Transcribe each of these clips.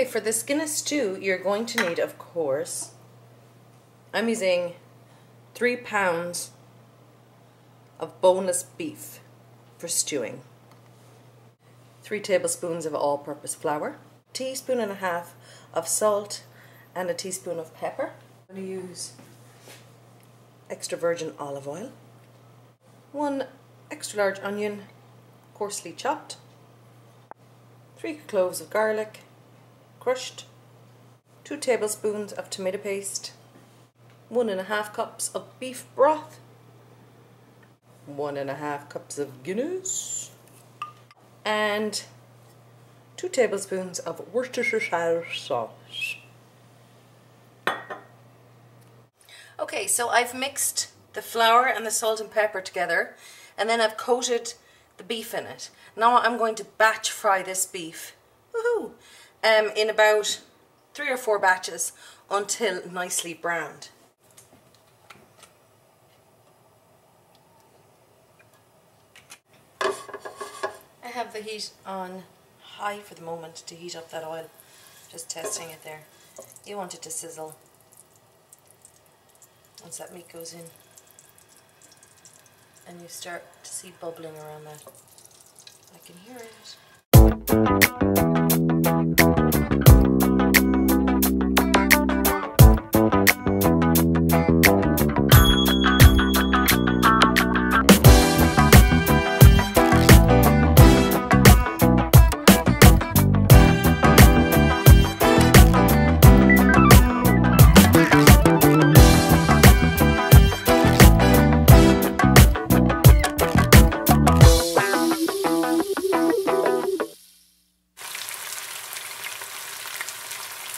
Okay, for this Guinness stew, you're going to need, of course, I'm using 3 pounds of boneless beef for stewing, 3 tablespoons of all-purpose flour, 1.5 teaspoons of salt, and 1 teaspoon of pepper. I'm going to use extra virgin olive oil, 1 extra large onion, coarsely chopped, 3 cloves of garlic, crushed, 2 tablespoons of tomato paste, 1.5 cups of beef broth, 1.5 cups of Guinness, and 2 tablespoons of Worcestershire sauce. Okay, so I've mixed the flour and the salt and pepper together, and then I've coated the beef in it. Now I'm going to batch fry this beef, woohoo, in about 3 or 4 batches until nicely browned. I have the heat on high for the moment to heat up that oil. Just testing it there. You want it to sizzle once that meat goes in, and you start to see bubbling around that. I can hear it.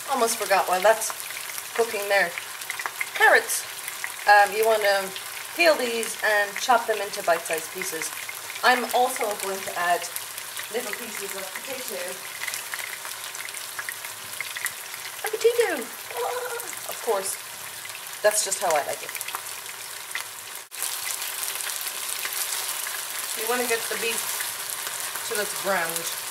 Almost forgot while that's cooking there. Carrots. You want to peel these and chop them into bite-sized pieces. I'm also going to add little pieces of potato. A potato! Ah, of course, that's just how I like it. You want to get the beef till it's browned.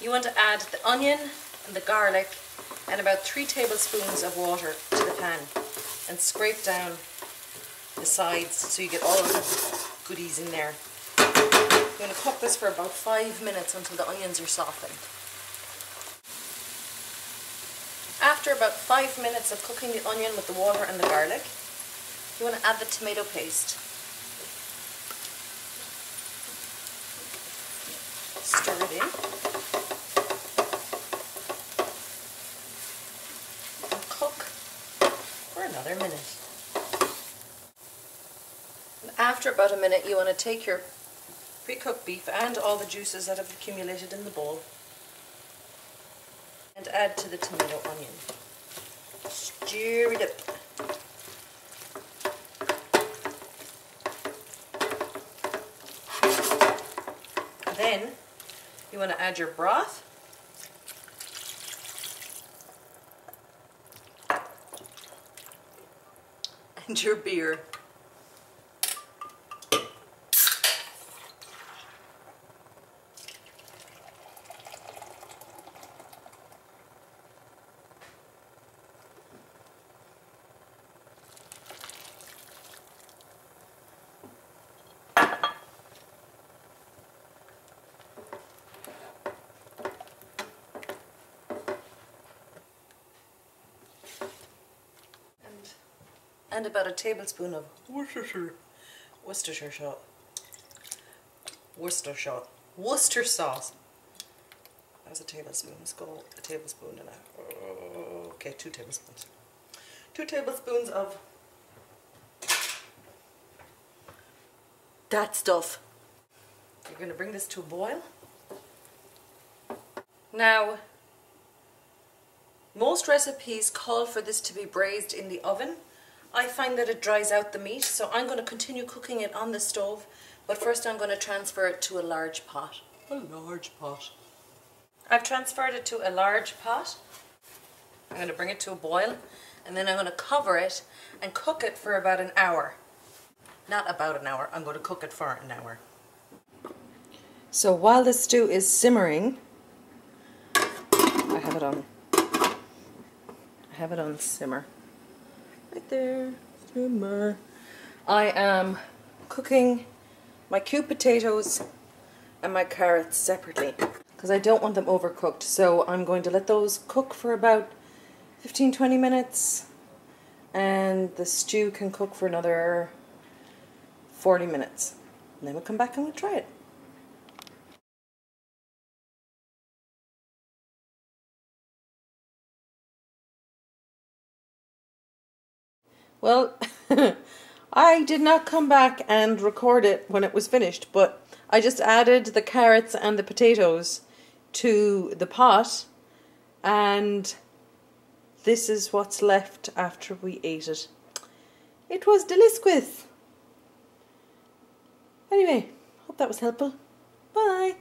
You want to add the onion and the garlic and about 3 tablespoons of water to the pan and scrape down the sides so you get all of the goodies in there. You're going to cook this for about 5 minutes until the onions are softened. After about 5 minutes of cooking the onion with the water and the garlic, you want to add the tomato paste. Stir it in. Another minute. And after about a minute, you want to take your pre-cooked beef and all the juices that have accumulated in the bowl and add to the tomato onion. Stir it up. Then you want to add your broth. And your beer. And about a tablespoon of Worcestershire sauce. That's a tablespoon. Let's go a tablespoon and a okay, 2 tablespoons. 2 tablespoons of that stuff. You're going to bring this to a boil. Now, most recipes call for this to be braised in the oven. I find that it dries out the meat, so I'm going to continue cooking it on the stove, but first I'm going to transfer it to a large pot. A large pot. I've transferred it to a large pot. I'm going to bring it to a boil, and then I'm going to cover it and cook it for about an hour. Not about an hour, I'm going to cook it for an hour. So while the stew is simmering, I have it on simmer. Right there, simmer. I am cooking my cube potatoes and my carrots separately because I don't want them overcooked. So I'm going to let those cook for about 15-20 minutes, and the stew can cook for another 40 minutes. And then we'll come back and we'll try it. Well, I did not come back and record it when it was finished, but I just added the carrots and the potatoes to the pot, and this is what's left after we ate it. It was delicious. Anyway, hope that was helpful. Bye.